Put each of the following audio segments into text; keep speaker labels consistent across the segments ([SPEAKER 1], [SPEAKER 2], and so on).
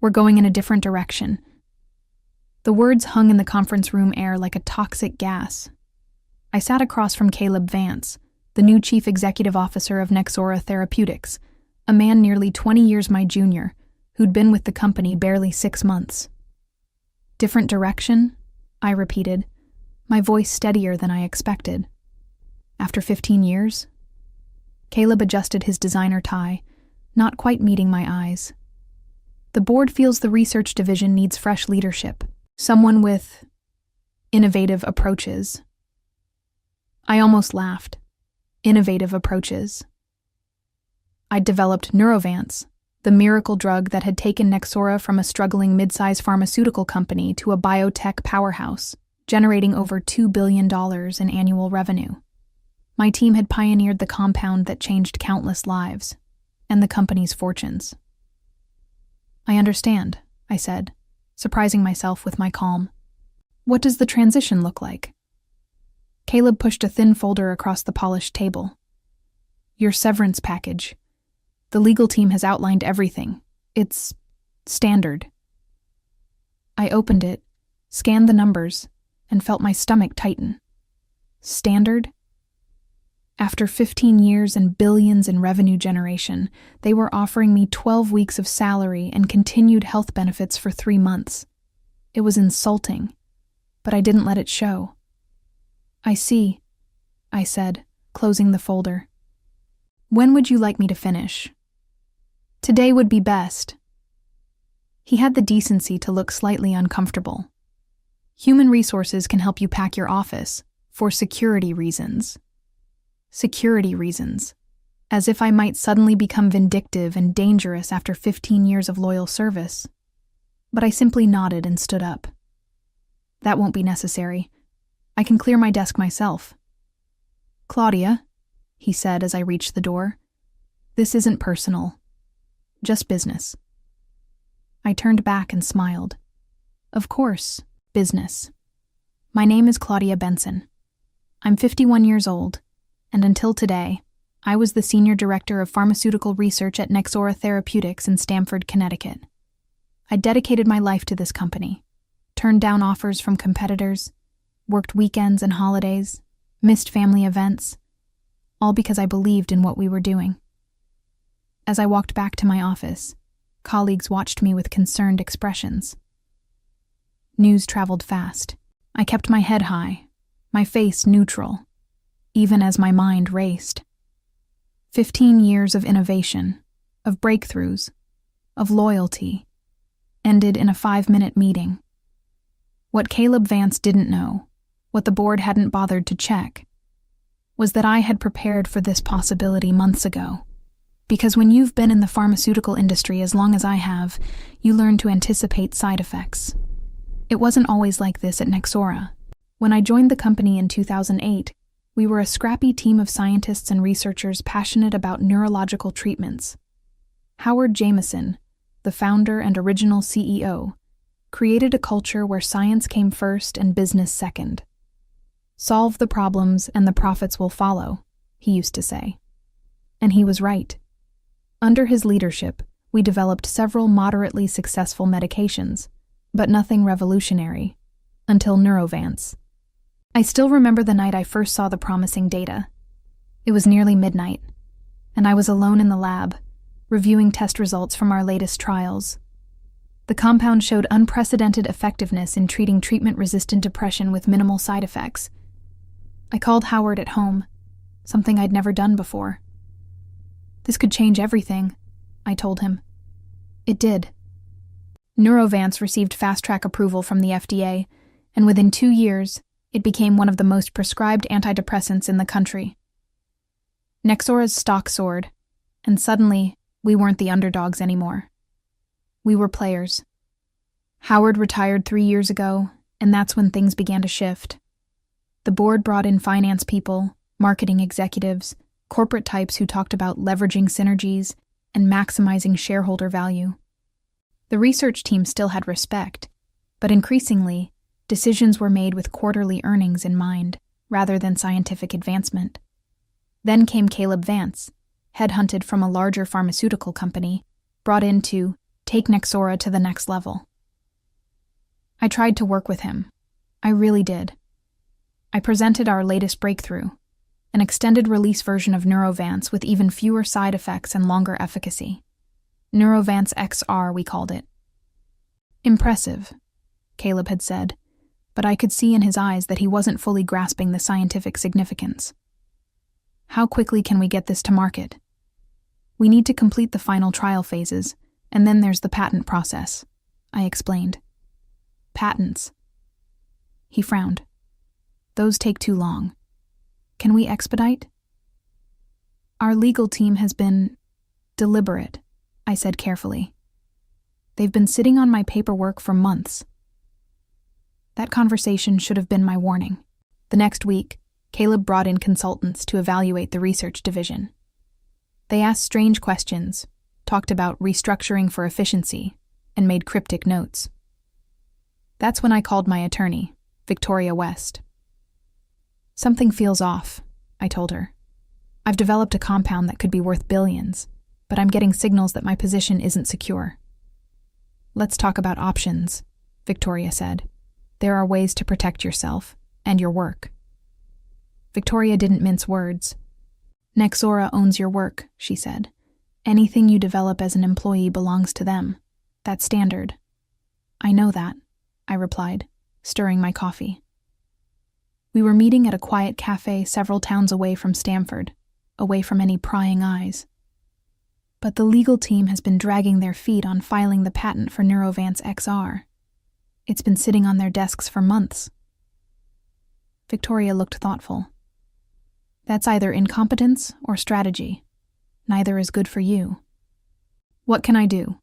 [SPEAKER 1] We're going in a different direction." The words hung in the conference room air like a toxic gas. I sat across from Caleb Vance, the new chief executive officer of Nexora Therapeutics, a man nearly 20 years my junior, who'd been with the company barely 6 months. "Different direction?" I repeated, my voice steadier than I expected. "After 15 years?" Caleb adjusted his designer tie, not quite meeting my eyes. "The board feels the research division needs fresh leadership, someone with innovative approaches." I almost laughed. Innovative approaches. I'd developed Neurovance, the miracle drug that had taken Nexora from a struggling mid-size pharmaceutical company to a biotech powerhouse, generating over $2 billion in annual revenue. My team had pioneered the compound that changed countless lives, and the company's fortunes. "I understand," I said, surprising myself with my calm. "What does the transition look like?" Caleb pushed a thin folder across the polished table. "Your severance package. The legal team has outlined everything. It's standard." I opened it, scanned the numbers, and felt my stomach tighten. Standard? After 15 years and billions in revenue generation, they were offering me 12 weeks of salary and continued health benefits for 3 months. It was insulting, but I didn't let it show. "I see," I said, closing the folder. "When would you like me to finish?" "Today would be best." He had the decency to look slightly uncomfortable. "Human resources can help you pack your office, for security reasons." Security reasons. As if I might suddenly become vindictive and dangerous after 15 years of loyal service. But I simply nodded and stood up. "That won't be necessary. I can clear my desk myself." "Claudia," he said as I reached the door, "this isn't personal. Just business." I turned back and smiled. "Of course, business. My name is Claudia Benson. I'm 51 years old, and until today, I was the Senior Director of Pharmaceutical Research at Nexora Therapeutics in Stamford, Connecticut. I dedicated my life to this company, turned down offers from competitors, worked weekends and holidays, missed family events, all because I believed in what we were doing." As I walked back to my office, colleagues watched me with concerned expressions. News traveled fast. I kept my head high, my face neutral, even as my mind raced. 15 years of innovation, of breakthroughs, of loyalty, ended in a 5-minute meeting. What Caleb Vance didn't know, what the board hadn't bothered to check, was that I had prepared for this possibility months ago. Because when you've been in the pharmaceutical industry as long as I have, you learn to anticipate side effects. It wasn't always like this at Nexora. When I joined the company in 2008, we were a scrappy team of scientists and researchers passionate about neurological treatments. Howard Jameson, the founder and original CEO, created a culture where science came first and business second. "Solve the problems and the profits will follow," he used to say. And he was right. Under his leadership, we developed several moderately successful medications, but nothing revolutionary, until Neurovance. I still remember the night I first saw the promising data. It was nearly midnight, and I was alone in the lab, reviewing test results from our latest trials. The compound showed unprecedented effectiveness in treating treatment-resistant depression with minimal side effects. I called Howard at home, something I'd never done before. "This could change everything," I told him. It did. Neurovance received fast-track approval from the FDA, and within 2 years, it became one of the most prescribed antidepressants in the country. Nexora's stock soared, and suddenly, we weren't the underdogs anymore. We were players. Howard retired 3 years ago, and that's when things began to shift. The board brought in finance people, marketing executives, corporate types who talked about leveraging synergies and maximizing shareholder value. The research team still had respect, but increasingly, decisions were made with quarterly earnings in mind, rather than scientific advancement. Then came Caleb Vance, headhunted from a larger pharmaceutical company, brought in to take Nexora to the next level. I tried to work with him. I really did. I presented our latest breakthrough, an extended-release version of Neurovance with even fewer side effects and longer efficacy. Neurovance XR, we called it. Impressive, Caleb had said, but I could see in his eyes that he wasn't fully grasping the scientific significance. How quickly can we get this to market? We need to complete the final trial phases, and then there's the patent process, I explained. Patents. He frowned. Those take too long. Can we expedite? Our legal team has been deliberate, I said carefully. They've been sitting on my paperwork for months. That conversation should have been my warning. The next week, Caleb brought in consultants to evaluate the research division. They asked strange questions, talked about restructuring for efficiency, and made cryptic notes. That's when I called my attorney, Victoria West. Something feels off, I told her. I've developed a compound that could be worth billions, but I'm getting signals that my position isn't secure. Let's talk about options, Victoria said. There are ways to protect yourself and your work. Victoria didn't mince words. Nexora owns your work, she said. Anything you develop as an employee belongs to them. That's standard. I know that, I replied, stirring my coffee. We were meeting at a quiet cafe several towns away from Stamford, away from any prying eyes. But the legal team has been dragging their feet on filing the patent for Neurovance XR. It's been sitting on their desks for months. Victoria looked thoughtful. That's either incompetence or strategy. Neither is good for you. What can I do?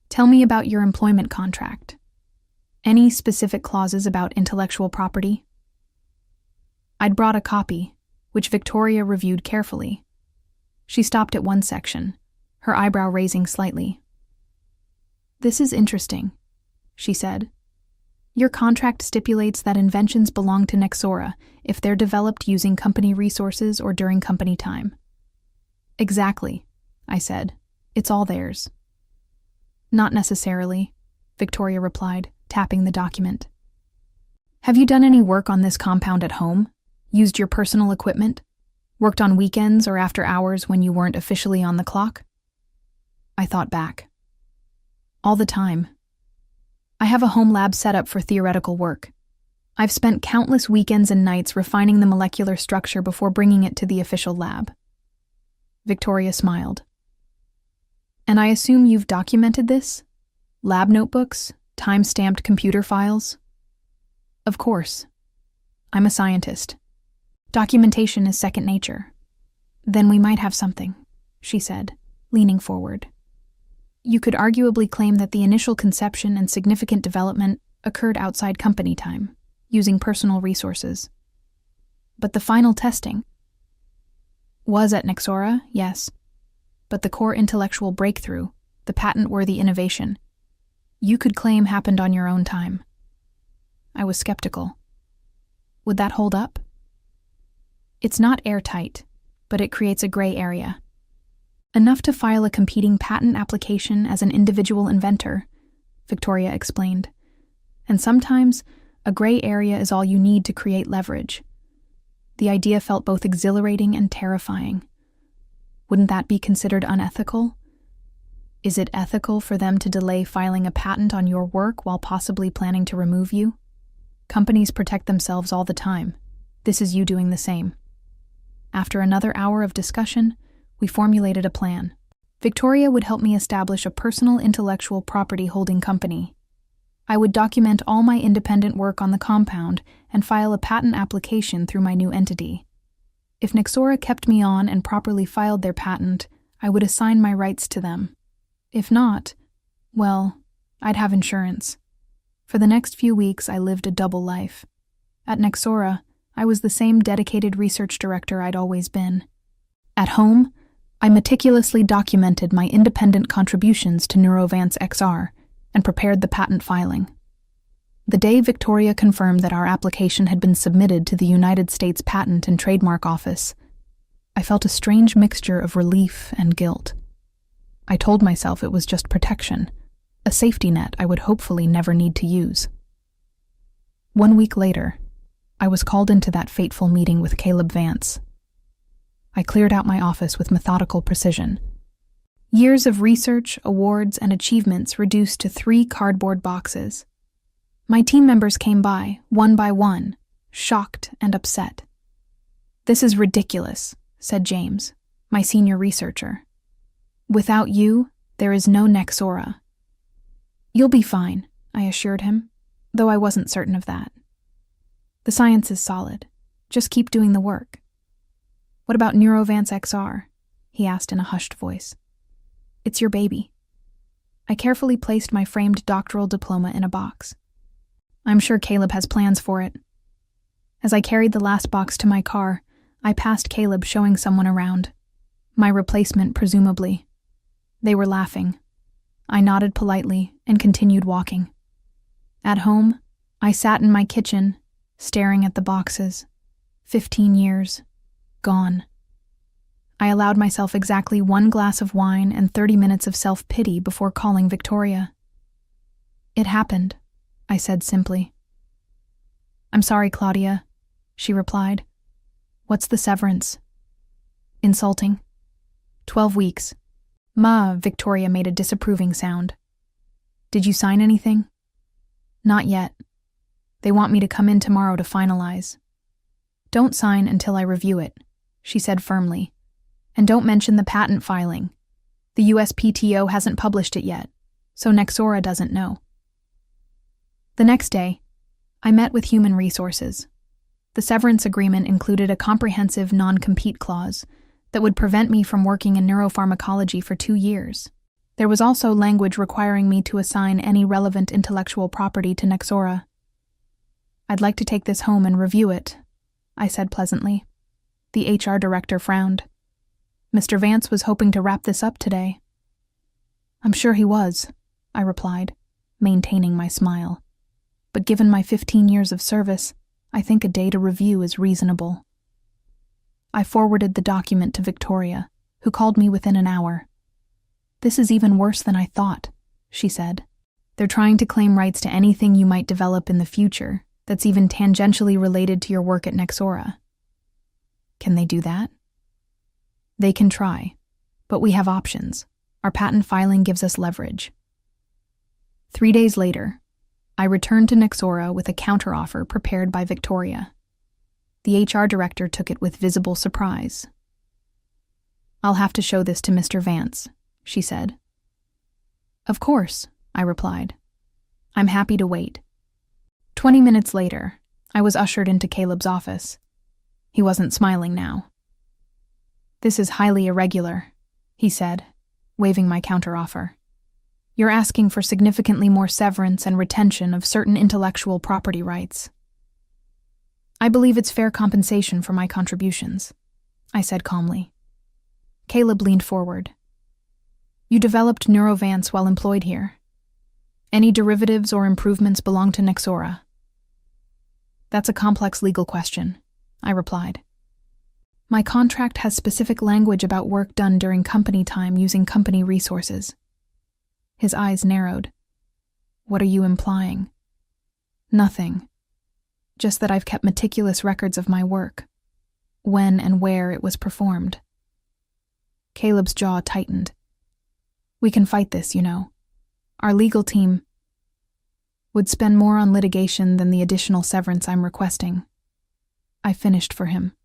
[SPEAKER 1] Tell me about your employment contract. Any specific clauses about intellectual property? I'd brought a copy, which Victoria reviewed carefully. She stopped at one section, her eyebrow raising slightly. This is interesting, she said. Your contract stipulates that inventions belong to Nexora if they're developed using company resources or during company time. Exactly, I said. It's all theirs. Not necessarily, Victoria replied, tapping the document. Have you done any work on this compound at home? Used your personal equipment? Worked on weekends or after hours when you weren't officially on the clock? I thought back. All the time. I have a home lab set up for theoretical work. I've spent countless weekends and nights refining the molecular structure before bringing it to the official lab. Victoria smiled. And I assume you've documented this? Lab notebooks? Time-stamped computer files? Of course. I'm a scientist. Documentation is second nature. Then we might have something, she said, leaning forward. You could arguably claim that the initial conception and significant development occurred outside company time, using personal resources. But the final testing was at Nexora, yes. But the core intellectual breakthrough, the patent-worthy innovation, you could claim happened on your own time. I was skeptical. Would that hold up? It's not airtight, but it creates a gray area. Enough to file a competing patent application as an individual inventor, Victoria explained. And sometimes, a gray area is all you need to create leverage. The idea felt both exhilarating and terrifying. Wouldn't that be considered unethical? Is it ethical for them to delay filing a patent on your work while possibly planning to remove you? Companies protect themselves all the time. This is you doing the same. After another hour of discussion, we formulated a plan. Victoria would help me establish a personal intellectual property holding company. I would document all my independent work on the compound and file a patent application through my new entity. If Nexora kept me on and properly filed their patent, I would assign my rights to them. If not, well, I'd have insurance. For the next few weeks, I lived a double life. At Nexora, I was the same dedicated research director I'd always been. At home, I meticulously documented my independent contributions to Neurovance XR and prepared the patent filing. The day Victoria confirmed that our application had been submitted to the United States Patent and Trademark Office, I felt a strange mixture of relief and guilt. I told myself it was just protection, a safety net I would hopefully never need to use. 1 week later, I was called into that fateful meeting with Caleb Vance. I cleared out my office with methodical precision. Years of research, awards, and achievements reduced to 3 cardboard boxes. My team members came by, one by one, shocked and upset. "This is ridiculous," said James, my senior researcher. "Without you, there is no Nexora." "You'll be fine," I assured him, though I wasn't certain of that. "The science is solid. Just keep doing the work." "What about Neurovance XR?" he asked in a hushed voice. "It's your baby." I carefully placed my framed doctoral diploma in a box. "I'm sure Caleb has plans for it." As I carried the last box to my car, I passed Caleb showing someone around. My replacement, presumably. They were laughing. I nodded politely and continued walking. At home, I sat in my kitchen, staring at the boxes. 15 years. Gone. I allowed myself exactly 1 glass of wine and 30 minutes of self-pity before calling Victoria. "It happened," I said simply. "I'm sorry, Claudia," she replied. "What's the severance?" "Insulting. 12 weeks. Victoria made a disapproving sound. "Did you sign anything?" "Not yet. They want me to come in tomorrow to finalize." "Don't sign until I review it," she said firmly. "And don't mention the patent filing. The USPTO hasn't published it yet, so Nexora doesn't know." The next day, I met with Human Resources. The severance agreement included a comprehensive non-compete clause that would prevent me from working in neuropharmacology for 2 years. There was also language requiring me to assign any relevant intellectual property to Nexora. "I'd like to take this home and review it," I said pleasantly. The HR director frowned. "Mr. Vance was hoping to wrap this up today." "I'm sure he was," I replied, maintaining my smile. "But given my 15 years of service, I think a day to review is reasonable." I forwarded the document to Victoria, who called me within an hour. "This is even worse than I thought," she said. "They're trying to claim rights to anything you might develop in the future that's even tangentially related to your work at Nexora." "Can they do that?" "They can try, but we have options. Our patent filing gives us leverage." 3 days later, I returned to Nexora with a counteroffer prepared by Victoria. The HR director took it with visible surprise. "I'll have to show this to Mr. Vance," she said. "Of course," I replied. "I'm happy to wait." 20 minutes later, I was ushered into Caleb's office. He wasn't smiling now. "This is highly irregular," he said, waving my counteroffer. "You're asking for significantly more severance and retention of certain intellectual property rights." "I believe it's fair compensation for my contributions," I said calmly. Caleb leaned forward. "You developed Neurovance while employed here. Any derivatives or improvements belong to Nexora." "That's a complex legal question," I replied. "My contract has specific language about work done during company time using company resources." His eyes narrowed. "What are you implying?" "Nothing. Just that I've kept meticulous records of my work, when and where it was performed." Caleb's jaw tightened. "We can fight this, you know. Our legal team would spend more on litigation than the additional severance I'm requesting." I finished for him.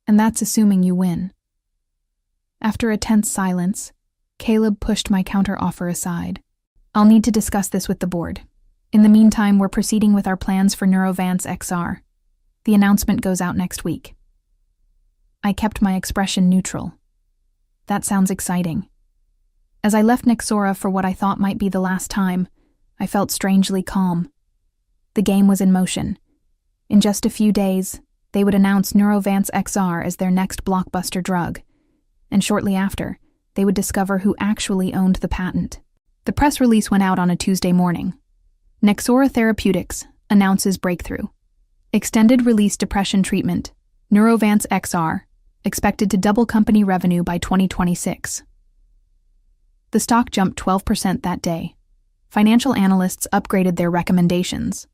[SPEAKER 1] "And that's assuming you win." After a tense silence, Caleb pushed my counteroffer aside. "I'll need to discuss this with the board. In the meantime, we're proceeding with our plans for Neurovance XR. The announcement goes out next week." I kept my expression neutral. That sounds exciting. As I left Nexora for what I thought might be the last time, I felt strangely calm. The game was in motion. In just a few days, they would announce Neurovance XR as their next blockbuster drug, and shortly after, they would discover who actually owned the patent. The press release went out on a Tuesday morning. Nexora Therapeutics announces breakthrough. Extended release depression treatment, Neurovance XR, expected to double company revenue by 2026. The stock jumped 12% that day. Financial analysts upgraded their recommendations.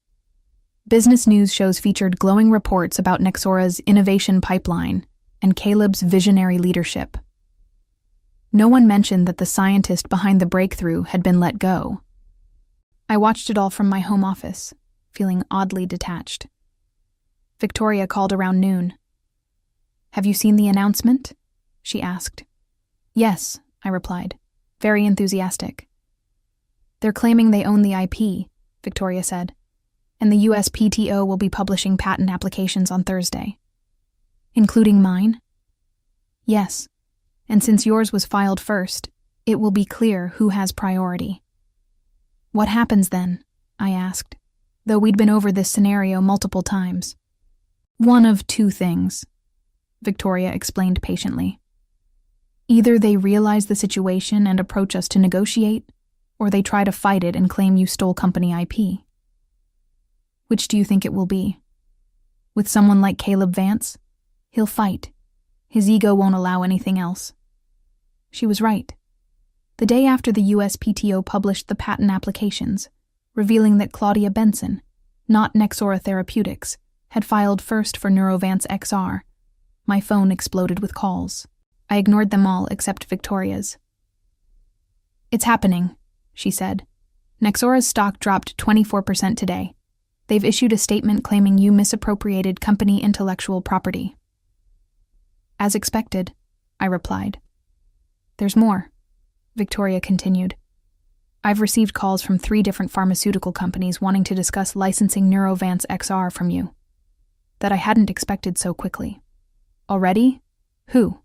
[SPEAKER 1] Business News shows featured glowing reports about Nexora's innovation pipeline and Caleb's visionary leadership. No one mentioned that the scientist behind the breakthrough had been let go. I watched it all from my home office, feeling oddly detached. Victoria called around noon. "Have you seen the announcement?" she asked. "Yes," I replied, very enthusiastic. "They're claiming they own the IP," Victoria said, "and the USPTO will be publishing patent applications on Thursday." "Including mine?" "Yes, and since yours was filed first, it will be clear who has priority." "What happens then?" I asked, though we'd been over this scenario multiple times. "One of two things," Victoria explained patiently. "Either they realize the situation and approach us to negotiate, or they try to fight it and claim you stole company IP. Which do you think it will be? With someone like Caleb Vance, he'll fight. His ego won't allow anything else." She was right. The day after the USPTO published the patent applications, revealing that Claudia Benson, not Nexora Therapeutics, had filed first for Neurovance XR, my phone exploded with calls. I ignored them all except Victoria's. "It's happening," she said. "Nexora's stock dropped 24% today. They've issued a statement claiming you misappropriated company intellectual property." "As expected," I replied. "There's more," Victoria continued. "I've received calls from 3 different pharmaceutical companies wanting to discuss licensing Neurovance XR from you. That I hadn't expected so quickly." "Already? Who?"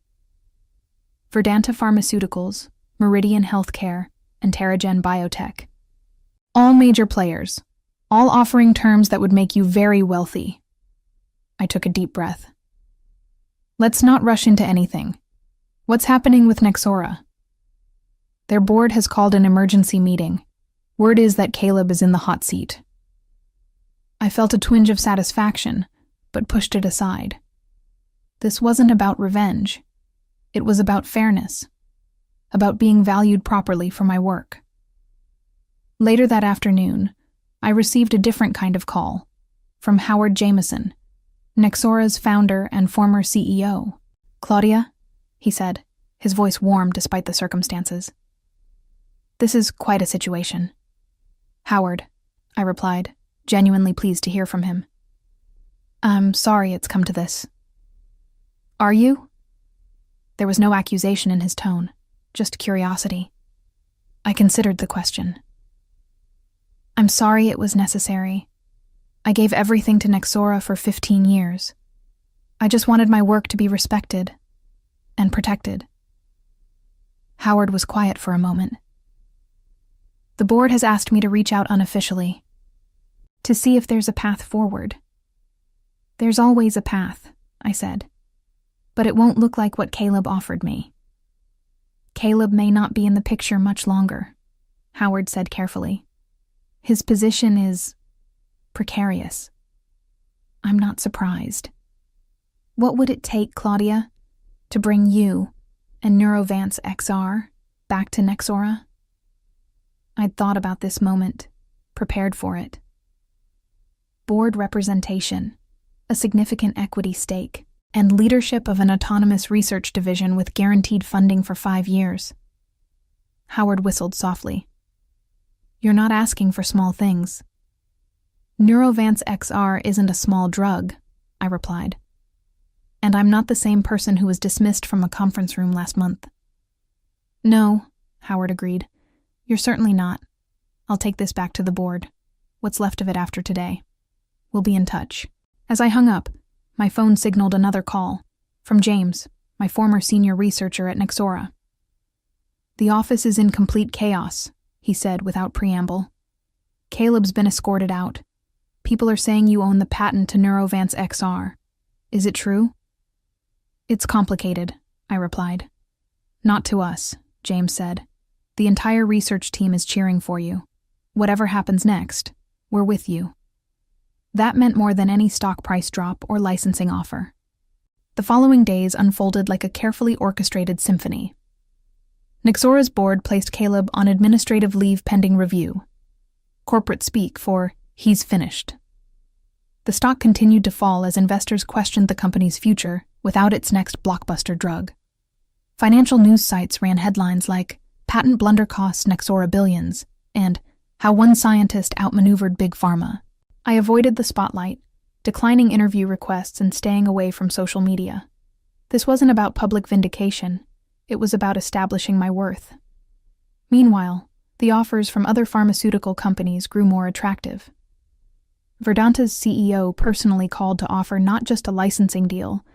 [SPEAKER 1] "Verdanta Pharmaceuticals, Meridian Healthcare, and Terrigen Biotech. All major players, all offering terms that would make you very wealthy." I took a deep breath. "Let's not rush into anything. What's happening with Nexora?" "Their board has called an emergency meeting. Word is that Caleb is in the hot seat." I felt a twinge of satisfaction, but pushed it aside. This wasn't about revenge. It was about fairness, about being valued properly for my work. Later that afternoon, I received a different kind of call, from Howard Jameson, Nexora's founder and former CEO. "Claudia," he said, his voice warm despite the circumstances. "This is quite a situation." "Howard," I replied, genuinely pleased to hear from him. "I'm sorry it's come to this." "Are you?" There was no accusation in his tone, just curiosity. I considered the question. "I'm sorry it was necessary. I gave everything to Nexora for 15 years. I just wanted my work to be respected and protected." Howard was quiet for a moment. "The board has asked me to reach out unofficially, to see if there's a path forward." "There's always a path," I said, "but it won't look like what Caleb offered me." "Caleb may not be in the picture much longer," Howard said carefully. "His position is precarious." I'm not surprised. "What would it take, Claudia, to bring you and Neurovance XR back to Nexora?" I'd thought about this moment, prepared for it. Board representation, a significant equity stake, and leadership of an autonomous research division with guaranteed funding for 5 years. Howard whistled softly. "You're not asking for small things." "Neurovance XR isn't a small drug," I replied. "And I'm not the same person who was dismissed from a conference room last month." "No," Howard agreed. "You're certainly not. I'll take this back to the board. What's left of it after today. We'll be in touch." As I hung up, my phone signaled another call, from James, my former senior researcher at Nexora. "The office is in complete chaos," he said without preamble. "Caleb's been escorted out. People are saying you own the patent to Neurovance XR. Is it true?" "It's complicated," I replied. "Not to us," James said. "The entire research team is cheering for you. Whatever happens next, we're with you." That meant more than any stock price drop or licensing offer. The following days unfolded like a carefully orchestrated symphony. Nexora's board placed Caleb on administrative leave pending review. Corporate speak for, he's finished. The stock continued to fall as investors questioned the company's future without its next blockbuster drug. Financial news sites ran headlines like, "Patent blunder costs Nexora billions," and "How one scientist outmaneuvered Big Pharma." I avoided the spotlight, declining interview requests and staying away from social media. This wasn't about public vindication, it was about establishing my worth. Meanwhile, the offers from other pharmaceutical companies grew more attractive. Verdanta's CEO personally called to offer not just a licensing deal,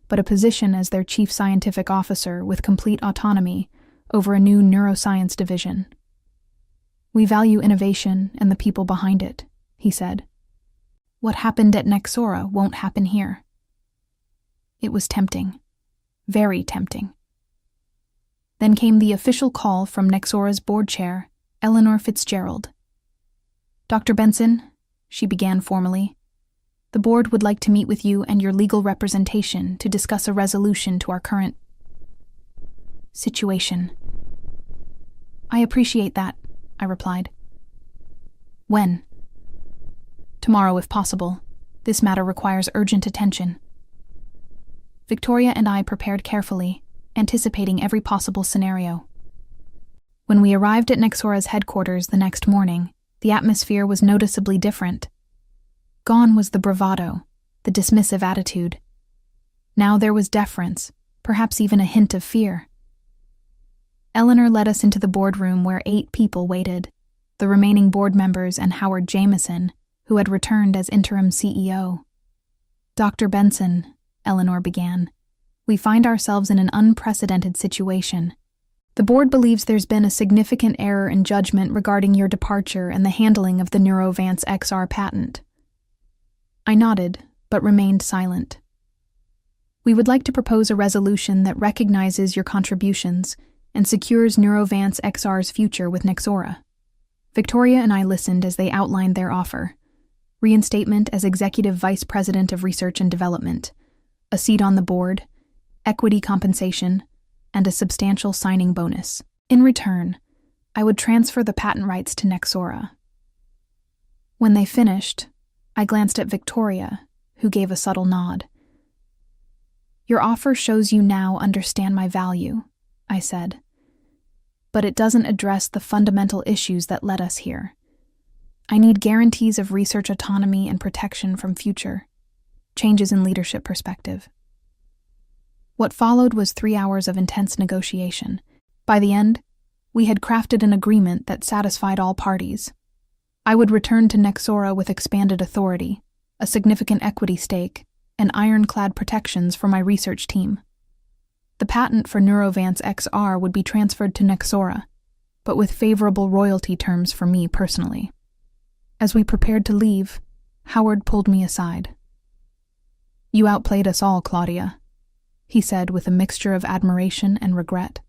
[SPEAKER 1] but a position as their chief scientific officer with complete autonomy over a new neuroscience division. "We value innovation and the people behind it," he said. "What happened at Nexora won't happen here." It was tempting. Very tempting. Then came the official call from Nexora's board chair, Eleanor Fitzgerald. "Dr. Benson," she began formally, "the board would like to meet with you and your legal representation to discuss a resolution to our current situation." "I appreciate that," I replied. "When?" "Tomorrow, if possible. This matter requires urgent attention." Victoria and I prepared carefully, anticipating every possible scenario. When we arrived at Nexora's headquarters the next morning, the atmosphere was noticeably different. Gone was the bravado, the dismissive attitude. Now there was deference, perhaps even a hint of fear. Eleanor led us into the boardroom where 8 people waited, the remaining board members and Howard Jameson, who had returned as interim CEO. "Dr. Benson," Eleanor began, "we find ourselves in an unprecedented situation. The board believes there's been a significant error in judgment regarding your departure and the handling of the Neurovance XR patent." I nodded, but remained silent. "We would like to propose a resolution that recognizes your contributions and secures Neurovance XR's future with Nexora." Victoria and I listened as they outlined their offer: reinstatement as Executive Vice President of Research and Development, a seat on the board, equity compensation, and a substantial signing bonus. In return, I would transfer the patent rights to Nexora. When they finished, I glanced at Victoria, who gave a subtle nod. "Your offer shows you now understand my value," I said. "But it doesn't address the fundamental issues that led us here. I need guarantees of research autonomy and protection from future changes in leadership perspective." What followed was 3 hours of intense negotiation. By the end, we had crafted an agreement that satisfied all parties. I would return to Nexora with expanded authority, a significant equity stake, and ironclad protections for my research team. The patent for Neurovance XR would be transferred to Nexora, but with favorable royalty terms for me personally. As we prepared to leave, Howard pulled me aside. "You outplayed us all, Claudia," he said with a mixture of admiration and regret.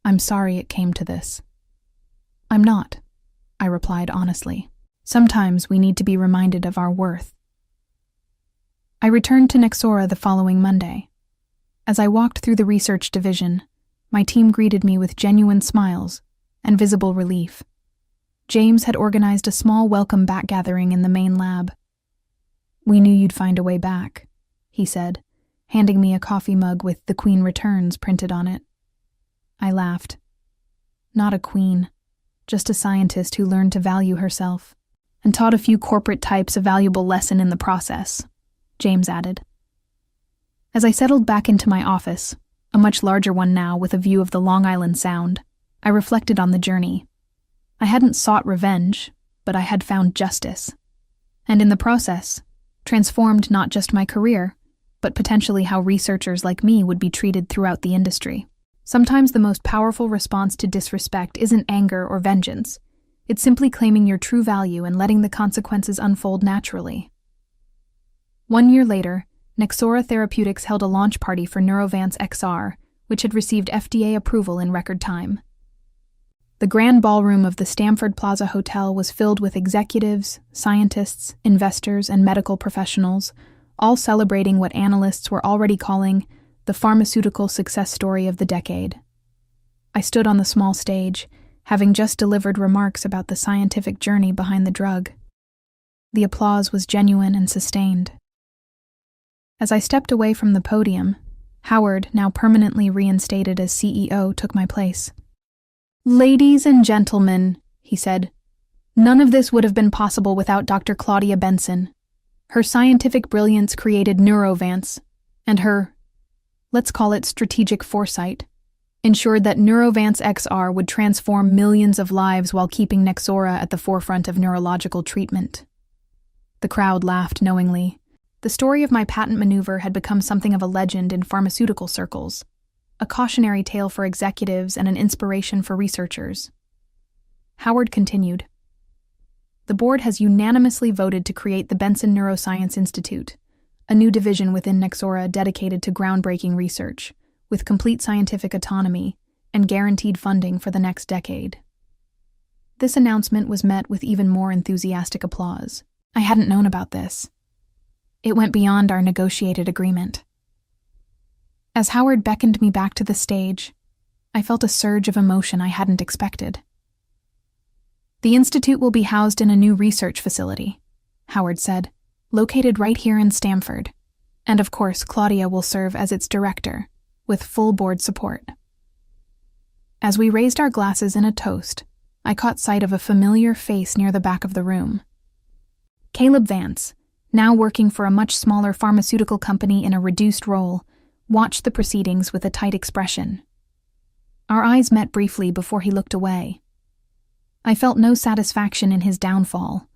[SPEAKER 1] "I'm sorry it came to this." "I'm not," I replied honestly. "Sometimes we need to be reminded of our worth." I returned to Nexora the following Monday. As I walked through the research division, my team greeted me with genuine smiles and visible relief. James had organized a small welcome back gathering in the main lab. "We knew you'd find a way back," he said, handing me a coffee mug with "The Queen Returns" printed on it. I laughed. "Not a queen, just a scientist who learned to value herself, and taught a few corporate types a valuable lesson in the process," James added. As I settled back into my office, a much larger one now with a view of the Long Island Sound, I reflected on the journey. I hadn't sought revenge, but I had found justice. And in the process, transformed not just my career, but potentially how researchers like me would be treated throughout the industry. Sometimes the most powerful response to disrespect isn't anger or vengeance. It's simply claiming your true value and letting the consequences unfold naturally. 1 year later, Nexora Therapeutics held a launch party for Neurovance XR, which had received FDA approval in record time. The grand ballroom of the Stamford Plaza Hotel was filled with executives, scientists, investors, and medical professionals, all celebrating what analysts were already calling the pharmaceutical success story of the decade. I stood on the small stage, having just delivered remarks about the scientific journey behind the drug. The applause was genuine and sustained. As I stepped away from the podium, Howard, now permanently reinstated as CEO, took my place. "Ladies and gentlemen," he said, "none of this would have been possible without Dr. Claudia Benson. Her scientific brilliance created Neurovance, and her, let's call it strategic foresight, ensured that Neurovance XR would transform millions of lives while keeping Nexora at the forefront of neurological treatment." The crowd laughed knowingly. The story of my patent maneuver had become something of a legend in pharmaceutical circles, a cautionary tale for executives and an inspiration for researchers. Howard continued, "The board has unanimously voted to create the Benson Neuroscience Institute, a new division within Nexora dedicated to groundbreaking research, with complete scientific autonomy and guaranteed funding for the next decade." This announcement was met with even more enthusiastic applause. I hadn't known about this. It went beyond our negotiated agreement. As Howard beckoned me back to the stage, I felt a surge of emotion I hadn't expected. "The Institute will be housed in a new research facility," Howard said, "located right here in Stamford. And of course, Claudia will serve as its director, with full board support." As we raised our glasses in a toast, I caught sight of a familiar face near the back of the room. Caleb Vance, now working for a much smaller pharmaceutical company in a reduced role, watched the proceedings with a tight expression. Our eyes met briefly before he looked away. I felt no satisfaction in his downfall,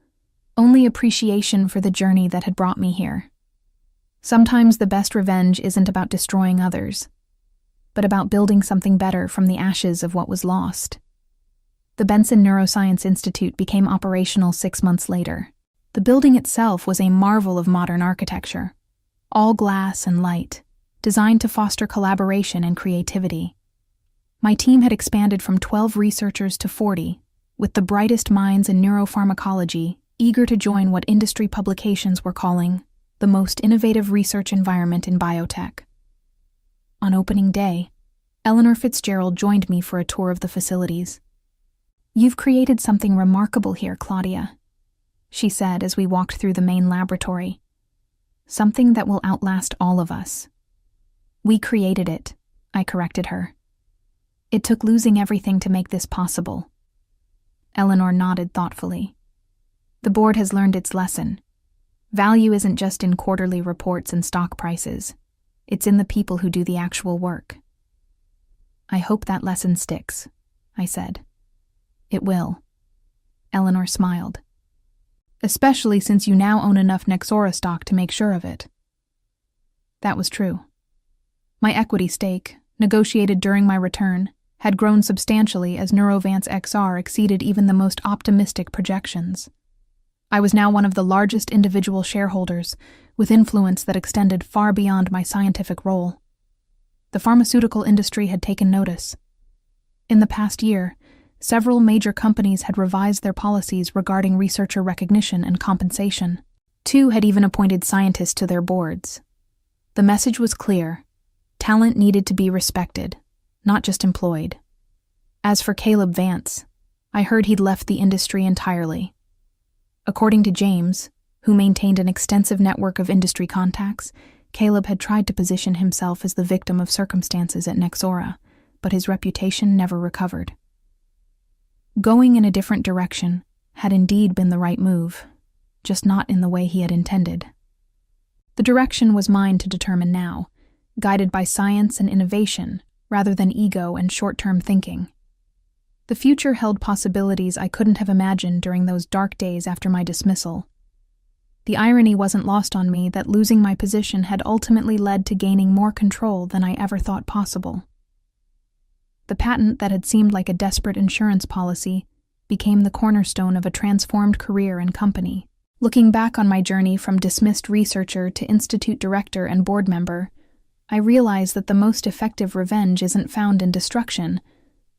[SPEAKER 1] only appreciation for the journey that had brought me here. Sometimes the best revenge isn't about destroying others, but about building something better from the ashes of what was lost. The Benson Neuroscience Institute became operational 6 months later. The building itself was a marvel of modern architecture, all glass and light, designed to foster collaboration and creativity. My team had expanded from 12 researchers to 40, with the brightest minds in neuropharmacology eager to join what industry publications were calling the most innovative research environment in biotech. On opening day, Eleanor Fitzgerald joined me for a tour of the facilities. "You've created something remarkable here, Claudia," she said as we walked through the main laboratory. "Something that will outlast all of us." "We created it," I corrected her. "It took losing everything to make this possible." Eleanor nodded thoughtfully. "The board has learned its lesson. Value isn't just in quarterly reports and stock prices. It's in the people who do the actual work." "I hope that lesson sticks," I said. "It will." Eleanor smiled. "Especially since you now own enough Nexora stock to make sure of it." That was true. My equity stake, negotiated during my return, had grown substantially as Neurovance XR exceeded even the most optimistic projections. I was now one of the largest individual shareholders, with influence that extended far beyond my scientific role. The pharmaceutical industry had taken notice. In the past year, several major companies had revised their policies regarding researcher recognition and compensation. 2 had even appointed scientists to their boards. The message was clear. Talent needed to be respected, not just employed. As for Caleb Vance, I heard he'd left the industry entirely. According to James, who maintained an extensive network of industry contacts, Caleb had tried to position himself as the victim of circumstances at Nexora, but his reputation never recovered. Going in a different direction had indeed been the right move, just not in the way he had intended. The direction was mine to determine now, guided by science and innovation rather than ego and short-term thinking. The future held possibilities I couldn't have imagined during those dark days after my dismissal. The irony wasn't lost on me that losing my position had ultimately led to gaining more control than I ever thought possible. The patent that had seemed like a desperate insurance policy became the cornerstone of a transformed career and company. Looking back on my journey from dismissed researcher to institute director and board member, I realized that the most effective revenge isn't found in destruction,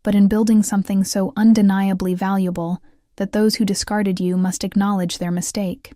[SPEAKER 1] but in building something so undeniably valuable that those who discarded you must acknowledge their mistake.